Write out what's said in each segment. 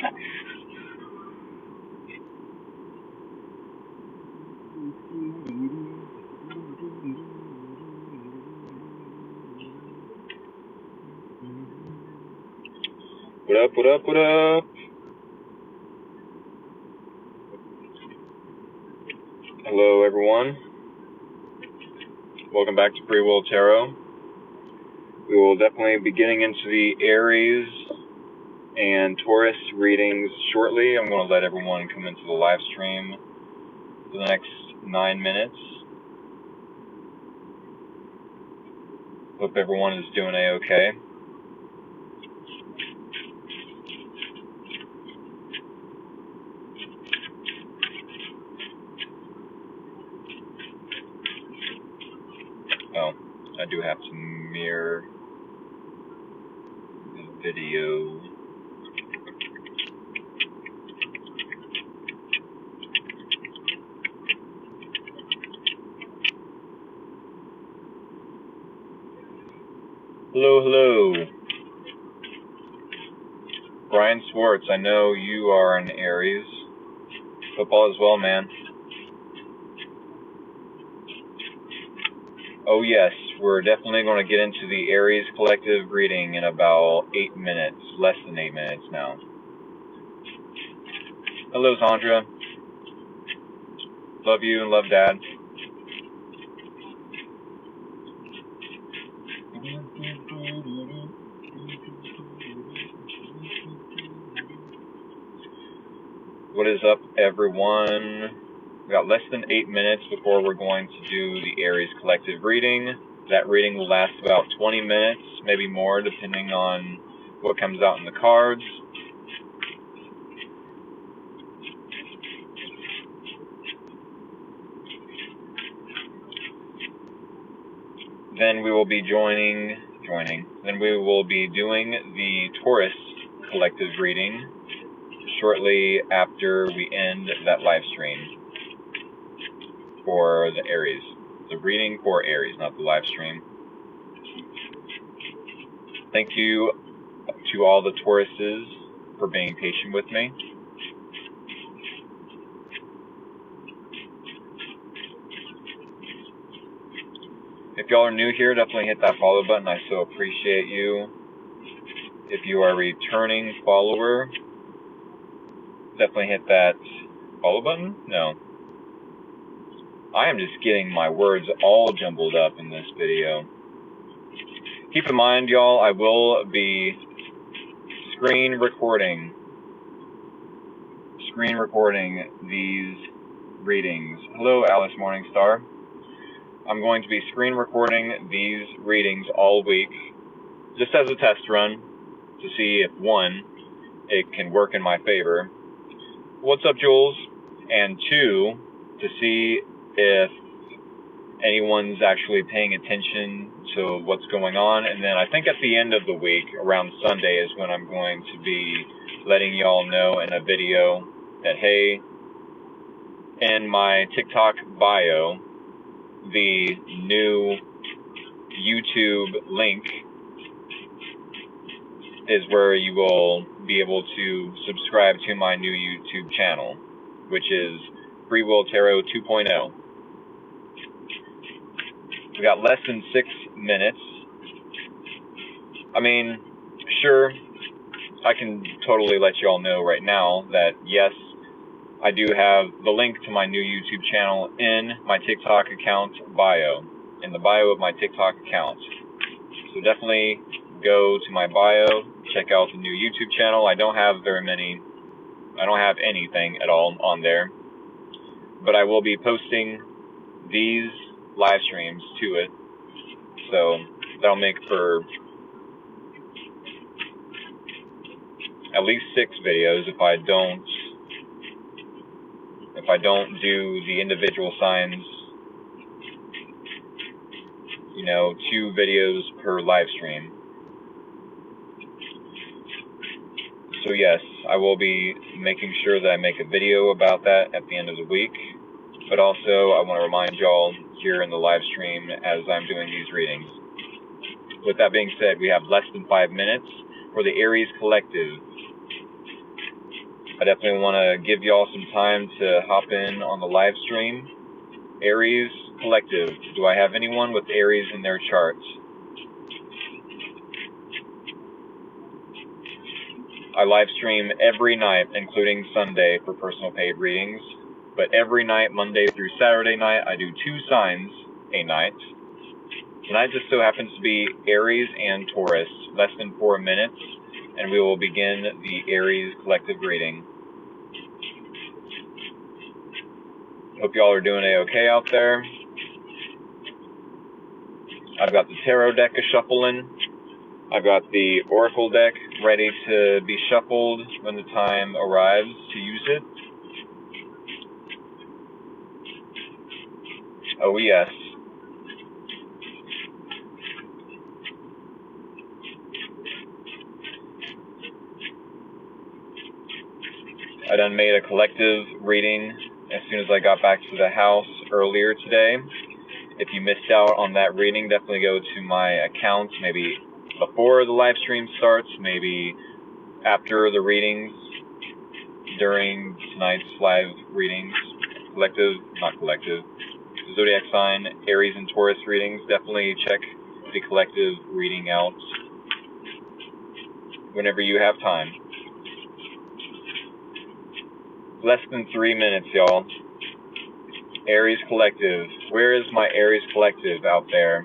What up, what up, what up? Hello, everyone. Welcome back to Free Will Tarot. We will definitely be getting into the Aries and Taurus readings shortly. I'm going to let everyone come into the live stream for the next 9 minutes. Hope everyone is doing A-okay. Oh, I do have to mirror the video. Hello, hello. Brian Swartz, I know you are an Aries. Hope all is well, man. Oh yes, we're definitely going to get into the Aries collective reading in about 8 minutes, less than 8 minutes now. Hello, Sandra. Love you and love Dad. What is up, everyone? We got less than 8 minutes before we're going to do the Aries collective reading. That reading will last about 20 minutes, maybe more, depending on what comes out in the cards. Then we will be Then we will be doing the Taurus collective reading shortly after we end that live stream for the Aries. The reading for Aries, not the live stream. Thank you to all the Tauruses for being patient with me. If y'all are new here, definitely hit that follow button. I so appreciate you. If you are a returning follower, definitely hit that follow button. No. I am just getting my words all jumbled up in this video. Keep in mind, y'all, I will be screen recording these readings. Hello, Alice Morningstar. I'm going to be screen recording these readings all week, just as a test run, to see if, one, it can work in my favor. What's up, Jules? And two, to see if anyone's actually paying attention to what's going on. And then I think at the end of the week, around Sunday, is when I'm going to be letting y'all know in a video that, hey, in my TikTok bio, the new YouTube link is where you will be able to subscribe to my new YouTube channel, which is Free Will Tarot 2.0. We got less than 6 minutes. I mean, sure, I can totally let you all know right now that, yes, I do have the link to my new YouTube channel in my TikTok account bio, in the bio of my TikTok account. So definitely go to my bio, check out the new YouTube channel. I don't have anything at all on there, but I will be posting these live streams to it. So that'll make for at least 6 videos if I don't do the individual signs, 2 videos per live stream. So yes, I will be making sure that I make a video about that at the end of the week. But also, I want to remind y'all here in the live stream as I'm doing these readings. With that being said, we have less than 5 minutes for the Aries Collective. I definitely want to give y'all some time to hop in on the live stream. Aries Collective. Do I have anyone with Aries in their charts? I live stream every night, including Sunday, for personal paid readings. But every night, Monday through Saturday night, I do 2 signs a night. Tonight just so happens to be Aries and Taurus, less than 4 minutes, and we will begin the Aries collective reading. Hope y'all are doing okay out there. I've got the tarot deck a-shuffling. I've got the oracle deck ready to be shuffled when the time arrives to use it. Oh yes. I done made a collective reading as soon as I got back to the house earlier today. If you missed out on that reading, definitely go to my account, maybe before the live stream starts, maybe after the readings, during tonight's live readings. Collective, zodiac sign, Aries and Taurus readings. Definitely check the collective reading out whenever you have time. Less than 3 minutes, y'all. Aries Collective. Where is my Aries Collective out there?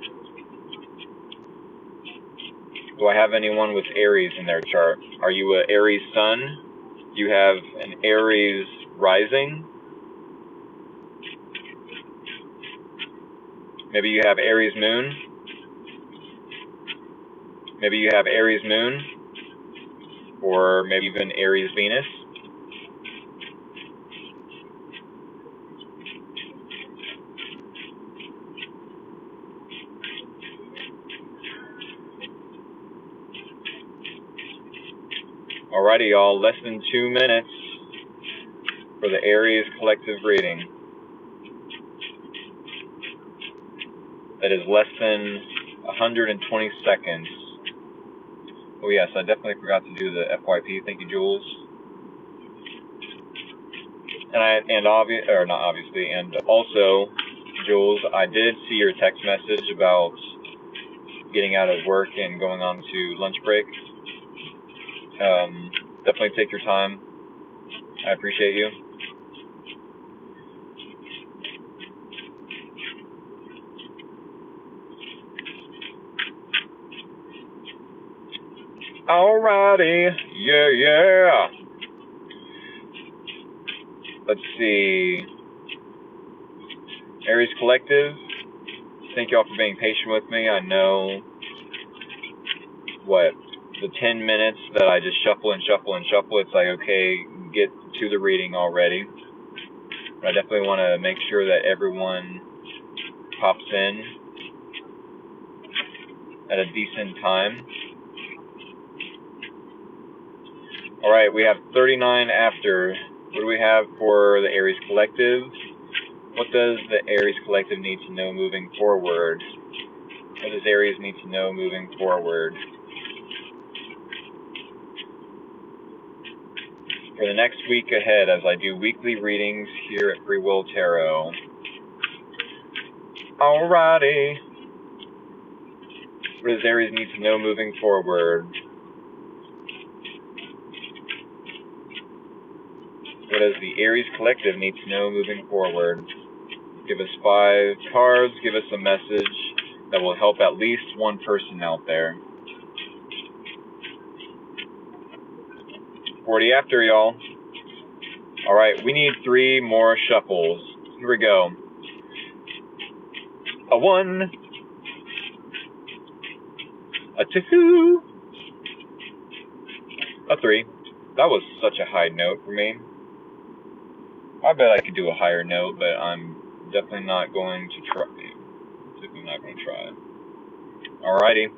Do I have anyone with Aries in their chart? Are you an Aries Sun? Do you have an Aries Rising? Maybe you have Aries Moon? Maybe you have Aries Moon? Or maybe even Aries Venus? Alrighty, y'all, less than 2 minutes for the Aries collective reading. That is less than 120 seconds. Oh yes, I definitely forgot to do the FYP. Thank you, Jules. And also, Jules, I did see your text message about getting out of work and going on to lunch break. Definitely take your time. I appreciate you. Alrighty, yeah. Let's see. Aries Collective, thank y'all for being patient with me. I know, the 10 minutes that I just shuffle, it's like, okay, get to the reading already. But I definitely want to make sure that everyone pops in at a decent time. Alright, we have 39 after. What do we have for the Aries Collective? What does the Aries Collective need to know moving forward? What does Aries need to know moving forward? For the next week ahead, as I do weekly readings here at Free Will Tarot. Alrighty. What does Aries need to know moving forward? What does the Aries Collective need to know moving forward? Give us 5 cards, give us a message that will help at least one person out there. 40 after, y'all. Alright, we need 3 more shuffles. Here we go. A 1. A 2. A 3. That was such a high note for me. I bet I could do a higher note, but I'm definitely not going to try. Alrighty.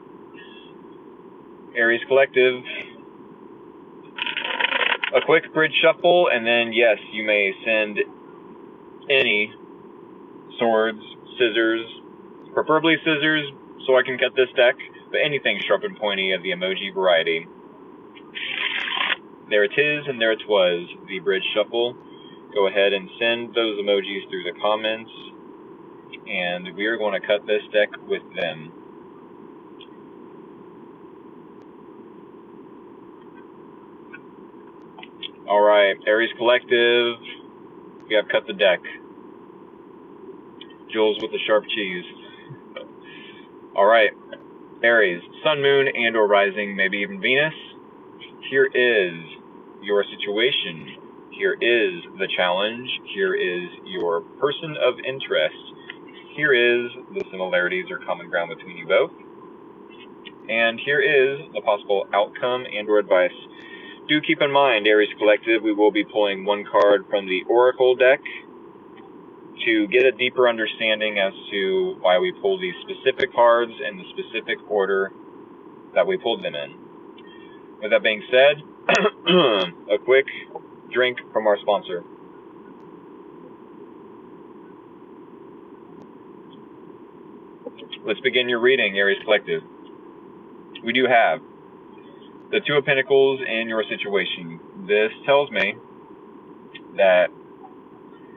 Aries Collective. A quick bridge shuffle, and then yes, you may send any swords, scissors, preferably scissors so I can cut this deck, but anything sharp and pointy of the emoji variety. there it is, and there it was, the bridge shuffle. Go ahead and send those emojis through the comments, and we are going to cut this deck with them. Alright, Aries Collective, we have cut the deck. Jules with the sharp cheese. Alright, Aries, Sun, Moon, and or Rising, maybe even Venus. Here is your situation. Here is the challenge. Here is your person of interest. Here is the similarities or common ground between you both. And here is the possible outcome and or advice. Do keep in mind, Aries Collective, we will be pulling one card from the Oracle deck to get a deeper understanding as to why we pull these specific cards in the specific order that we pulled them in. With that being said, a quick drink from our sponsor. Let's begin your reading, Aries Collective. We do have the Two of Pentacles in your situation. This tells me that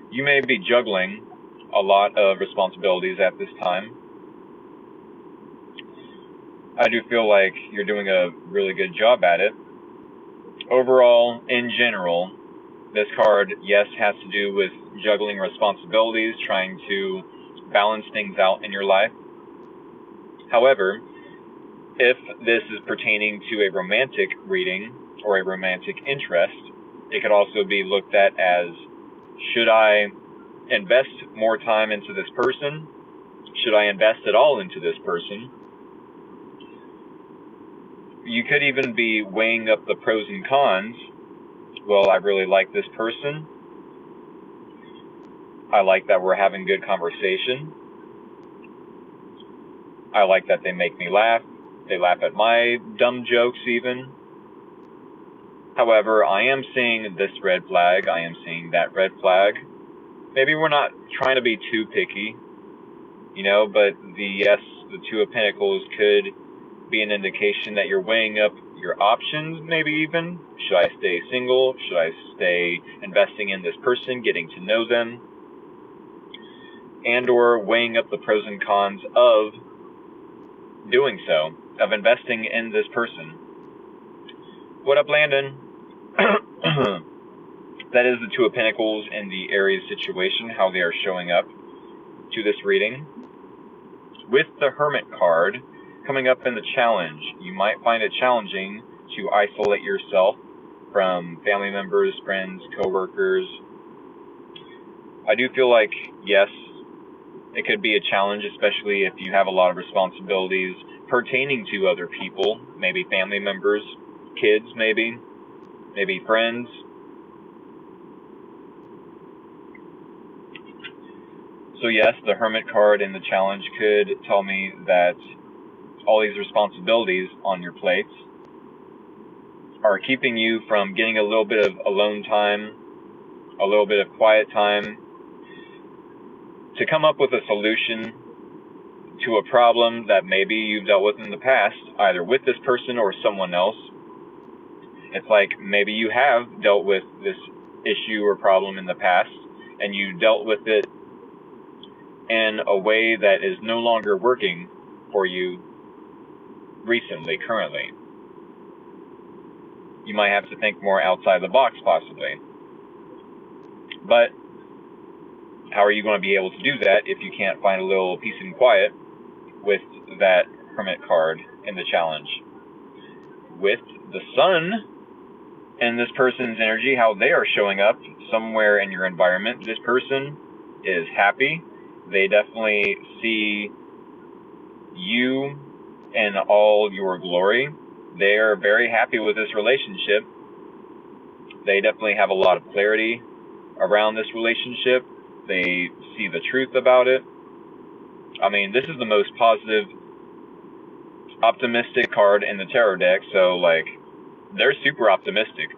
you may be juggling a lot of responsibilities at this time. I do feel like you're doing a really good job at it. Overall, in general, this card, yes, has to do with juggling responsibilities, trying to balance things out in your life. However, if this is pertaining to a romantic reading or a romantic interest, it could also be looked at as, should I invest more time into this person? Should I invest at all into this person? You could even be weighing up the pros and cons. Well, I really like this person. I like that we're having good conversation. I like that they make me laugh. They laugh at my dumb jokes even. However, I am seeing this red flag. I am seeing that red flag. Maybe we're not trying to be too picky, but the Two of Pentacles could be an indication that you're weighing up your options, maybe even. Should I stay single? Should I stay investing in this person, getting to know them? And or weighing up the pros and cons of doing so, of investing in this person. What up, Landon? That is the Two of Pentacles in the Aries situation, how they are showing up to this reading. With the Hermit card coming up in the challenge, you might find it challenging to isolate yourself from family members, friends, co-workers. I do feel like, yes, it could be a challenge, especially if you have a lot of responsibilities pertaining to other people, maybe family members, kids, maybe friends. So yes, the Hermit card in the challenge could tell me that all these responsibilities on your plates are keeping you from getting a little bit of alone time, a little bit of quiet time, to come up with a solution to a problem that maybe you've dealt with in the past, either with this person or someone else. It's like maybe you have dealt with this issue or problem in the past, and you dealt with it in a way that is no longer working for you recently, currently. You might have to think more outside the box, possibly. But how are you going to be able to do that if you can't find a little peace and quiet with that Hermit card in the challenge? With the Sun and this person's energy, how they are showing up somewhere in your environment, this person is happy. They definitely see you in all your glory. They are very happy with this relationship. They definitely have a lot of clarity around this relationship. They see the truth about it. I mean, this is the most positive, optimistic card in the tarot deck, so they're super optimistic.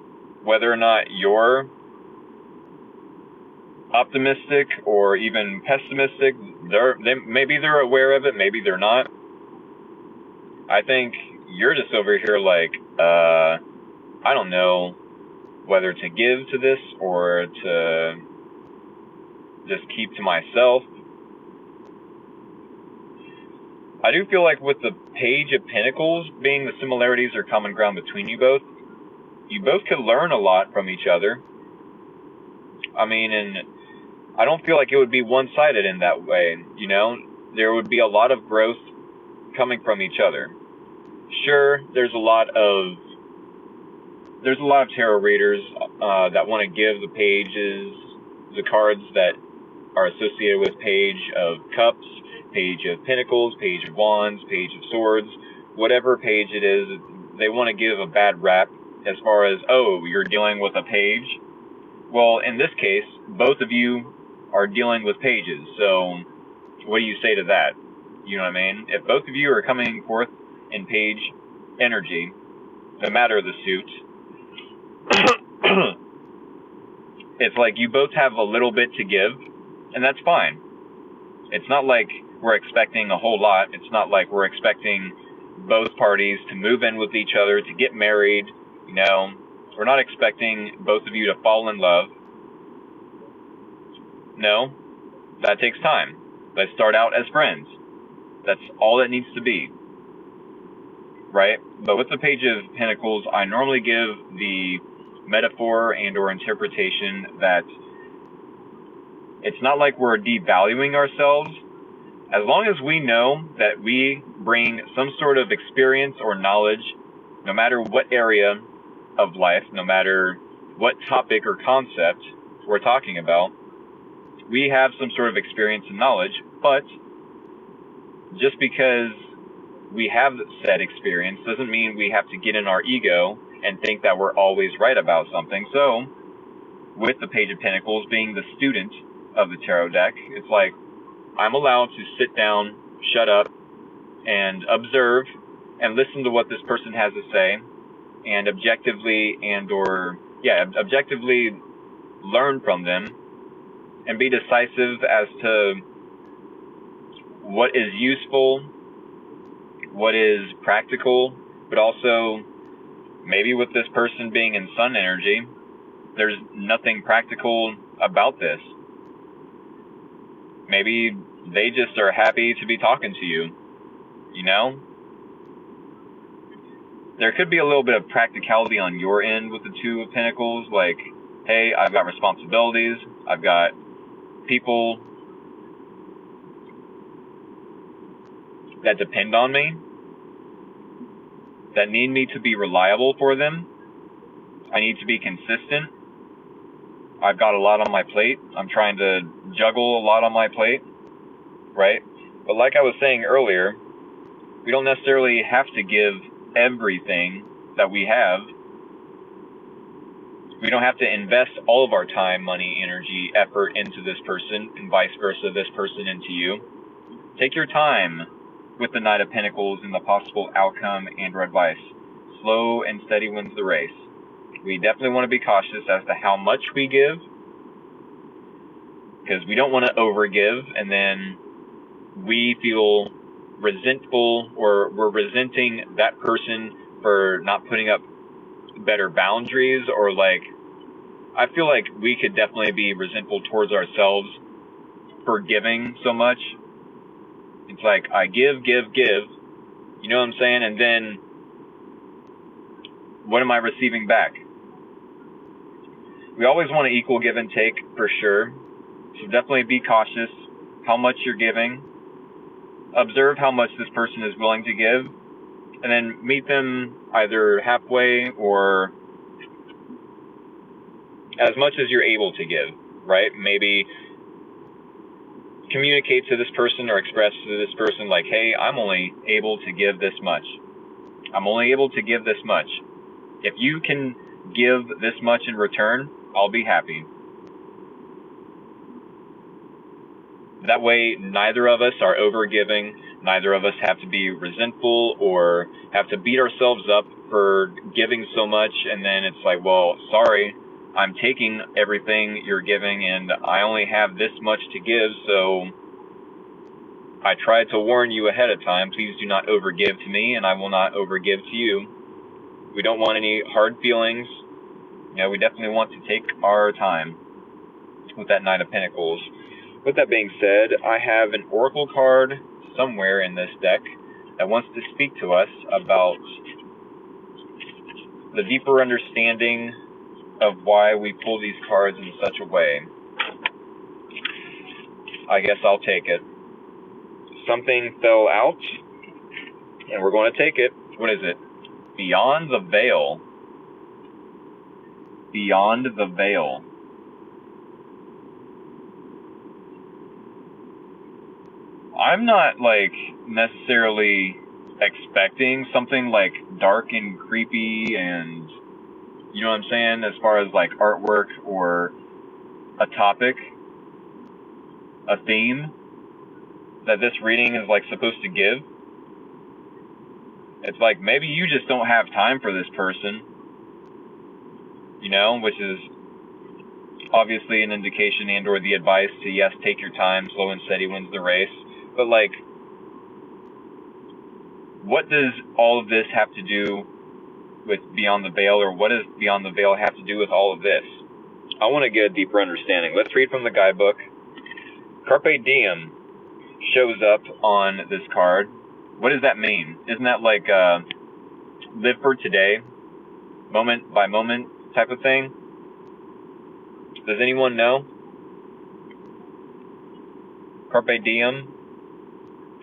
Whether or not you're optimistic or even pessimistic, maybe they're aware of it, maybe they're not. I think you're just over here I don't know, whether to give to this or to just keep to myself. I do feel like with the Page of Pentacles being the similarities or common ground between you both could learn a lot from each other. I mean, and I don't feel like it would be one-sided in that way, you know? There would be a lot of growth coming from each other. Sure, there's a lot of tarot readers that want to give the pages, the cards that are associated with Page of Cups, Page of Pentacles, Page of Wands, Page of Swords, whatever page it is, they want to give a bad rap as far as, oh, you're dealing with a page. Well, in this case, both of you are dealing with pages, so what do you say to that? You know what I mean? If both of you are coming forth in page energy, no matter the suit, it's like you both have a little bit to give, and that's fine. It's not like we're expecting a whole lot. It's not like we're expecting both parties to move in with each other, to get married. You know, we're not expecting both of you to fall in love. No, that takes time. Let's start out as friends. That's all it needs to be, right? But with the Page of Pentacles, I normally give the metaphor and or interpretation that it's not like we're devaluing ourselves. As long as we know that we bring some sort of experience or knowledge, no matter what area of life, no matter what topic or concept we're talking about, we have some sort of experience and knowledge, but just because we have said experience doesn't mean we have to get in our ego and think that we're always right about something. So, with the Page of Pentacles being the student of the tarot deck, it's like I'm allowed to sit down, shut up, and observe and listen to what this person has to say, and objectively learn from them and be decisive as to what is useful, what is practical, but also maybe with this person being in sun energy, there's nothing practical about this. Maybe they just are happy to be talking to you, you know? There could be a little bit of practicality on your end with the Two of Pentacles, like, hey, I've got responsibilities, I've got people that depend on me, that need me to be reliable for them. I need to be consistent. I've got a lot on my plate. I'm trying to juggle a lot on my plate, right? But like I was saying earlier, we don't necessarily have to give everything that we have. We don't have to invest all of our time, money, energy, effort into this person, and vice versa, this person into you. Take your time with the Knight of Pentacles and the possible outcome and or advice. Slow and steady wins the race. We definitely want to be cautious as to how much we give, because we don't want to overgive and then we feel resentful or we're resenting that person for not putting up better boundaries, or like, I feel like we could definitely be resentful towards ourselves for giving so much. It's like, I give, you know what I'm saying? And then, what am I receiving back? We always want to equal give and take, for sure. So definitely be cautious how much you're giving. Observe how much this person is willing to give. And then meet them either halfway or as much as you're able to give, right? Maybe communicate to this person or express to this person like, hey, I'm only able to give this much. I'm only able to give this much. If you can give this much in return, I'll be happy. That way, neither of us are overgiving. Neither of us have to be resentful or have to beat ourselves up for giving so much. And then it's like, well, sorry, I'm taking everything you're giving and I only have this much to give. So I tried to warn you ahead of time. Please do not overgive to me and I will not overgive to you. We don't want any hard feelings We definitely want to take our time with that Knight of Pentacles. With that being said, I have an Oracle card somewhere in this deck that wants to speak to us about the deeper understanding of why we pull these cards in such a way. I guess I'll take it. Something fell out, and we're going to take it. What is it? Beyond the Veil. Beyond the Veil. I'm not, necessarily expecting something, dark and creepy and, you know what I'm saying, as far as, artwork or a topic, a theme that this reading is, supposed to give. It's maybe you just don't have time for this person, which is obviously an indication and or the advice to, yes, take your time, slow and steady wins the race. But, what does all of this have to do with Beyond the Veil, or what does Beyond the Veil have to do with all of this? I want to get a deeper understanding. Let's read from the guidebook. Carpe Diem shows up on this card. What does that mean? Isn't that live for today, moment by moment type of thing? Does anyone know? Carpe Diem?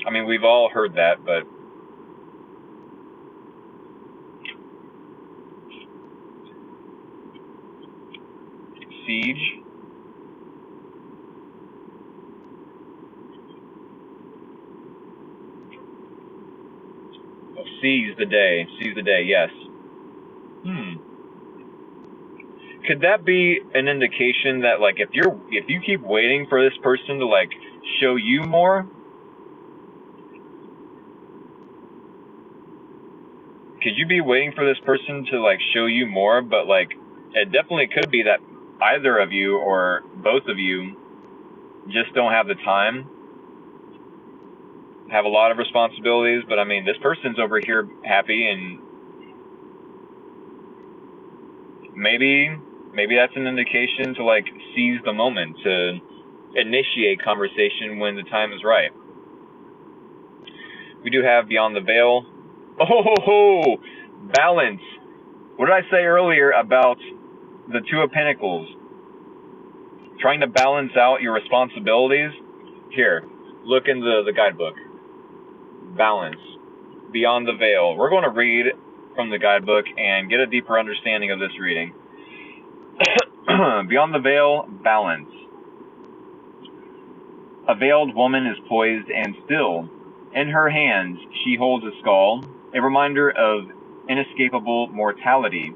I mean, we've all heard that, but siege? Oh, seize the day. Seize the day, yes. Could that be an indication that, if you keep waiting for this person to, show you more? Could you be waiting for this person to, show you more, but, it definitely could be that either of you or both of you just don't have the time, have a lot of responsibilities, but, I mean, this person's over here happy, and maybe that's an indication to, seize the moment, to initiate conversation when the time is right. We do have Beyond the Veil. Oh, balance. What did I say earlier about the Two of Pentacles? Trying to balance out your responsibilities? Here, look in the guidebook. Balance. Beyond the Veil. We're going to read from the guidebook and get a deeper understanding of this reading. Beyond the Veil, balance. A veiled woman is poised and still. In her hands, she holds a skull, a reminder of inescapable mortality.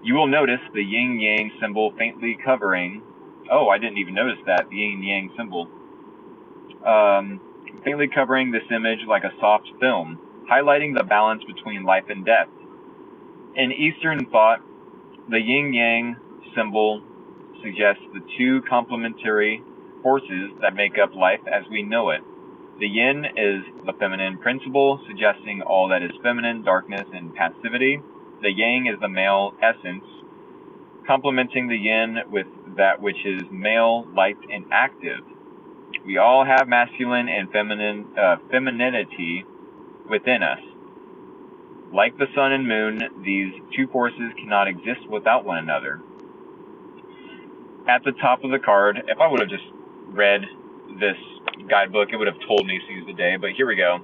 You will notice the yin-yang symbol faintly covering. Oh, I didn't even notice that, the yin-yang symbol. Faintly covering this image like a soft film, highlighting the balance between life and death. In Eastern thought, the yin-yang symbol suggests the two complementary forces that make up life as we know it. The yin is the feminine principle, suggesting all that is feminine, darkness, and passivity. The yang is the male essence, complementing the yin with that which is male, light, and active. We all have masculine and femininity within us. Like the sun and moon, these two forces cannot exist without one another. At the top of the card, if I would have just read this guidebook, it would have told me seize the day, but here we go.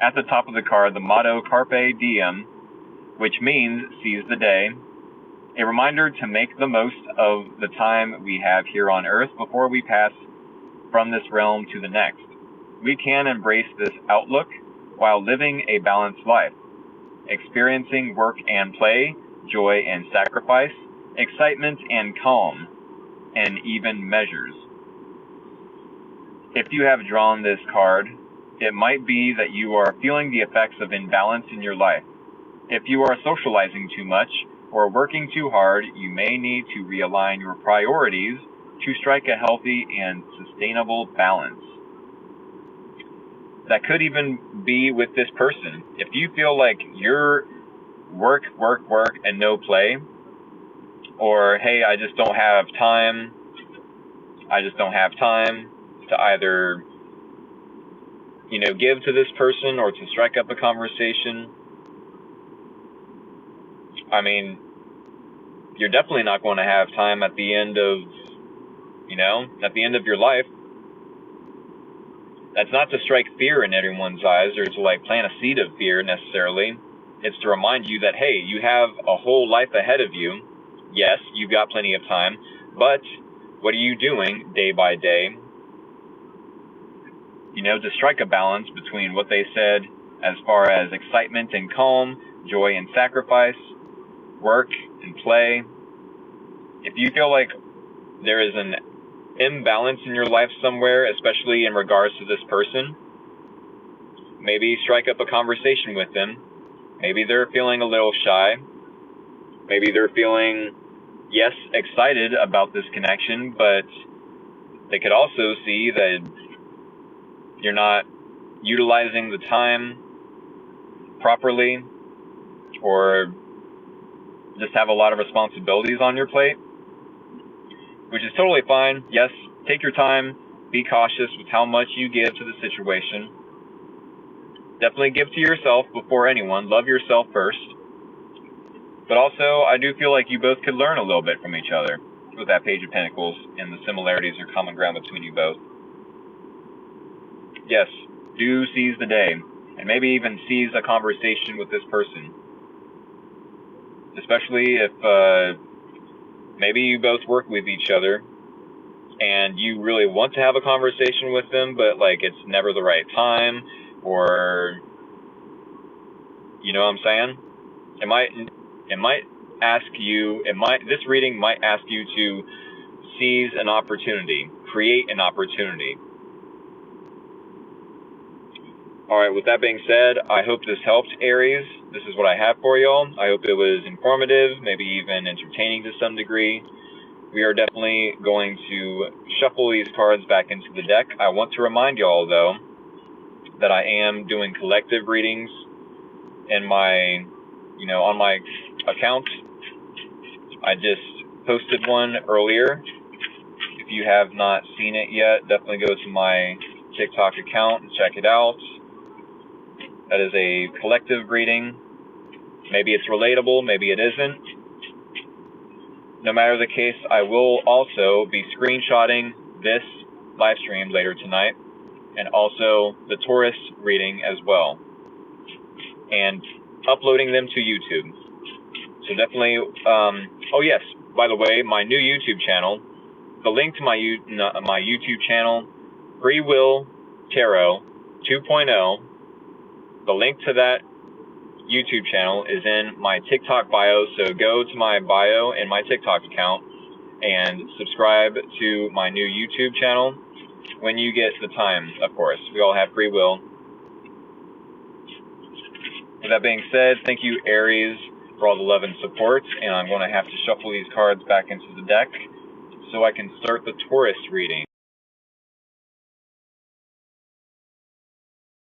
At the top of the card, the motto Carpe Diem, which means seize the day, a reminder to make the most of the time we have here on earth before we pass from this realm to the next. We can embrace this outlook while living a balanced life, experiencing work and play, joy and sacrifice, excitement and calm, and even measures. If you have drawn this card, it might be that you are feeling the effects of imbalance in your life. If you are socializing too much or working too hard, you may need to realign your priorities to strike a healthy and sustainable balance. That could even be with this person. If you feel like you're work, and no play, Or, hey, I just don't have time. I just don't have time to either, give to this person or to strike up a conversation. I mean, you're definitely not going to have time at the end of, your life. That's not to strike fear in everyone's eyes or to plant a seed of fear necessarily. It's to remind you that, hey, you have a whole life ahead of you. Yes, you've got plenty of time, but what are you doing day by day? To strike a balance between what they said as far as excitement and calm, joy and sacrifice, work and play. If you feel like there is an imbalance in your life somewhere, especially in regards to this person, maybe strike up a conversation with them. Maybe they're feeling a little shy. Maybe they're feeling, yes, excited about this connection, but they could also see that you're not utilizing the time properly, or just have a lot of responsibilities on your plate, which is totally fine. Yes, take your time, be cautious with how much you give to the situation. Definitely give to yourself before anyone. Love yourself first. But also, I do feel like you both could learn a little bit from each other with that Page of Pentacles and the similarities or common ground between you both. Yes, do seize the day, and maybe even seize a conversation with this person. Especially if maybe you both work with each other and you really want to have a conversation with them, but it's never the right time, or you know what I'm saying? This reading might ask you to seize an opportunity, create an opportunity. Alright, with that being said, I hope this helped, Aries. This is what I have for y'all. I hope it was informative, maybe even entertaining to some degree. We are definitely going to shuffle these cards back into the deck. I want to remind y'all, though, that I am doing collective readings in my, on my account. I just posted one earlier. If you have not seen it yet, definitely go to my TikTok account and check it out. That is a collective reading. Maybe it's relatable, maybe it isn't. No matter the case, I will also be screenshotting this live stream later tonight, and also the Taurus reading as well, and uploading them to YouTube. So definitely, oh yes, by the way, my new YouTube channel, the link to my YouTube channel, Free Will Tarot 2.0, the link to that YouTube channel is in my TikTok bio, so go to my bio in my TikTok account and subscribe to my new YouTube channel when you get the time, of course. We all have free will. With that being said, thank you, Aries, for all the love and support, and I'm going to have to shuffle these cards back into the deck so I can start the Taurus reading.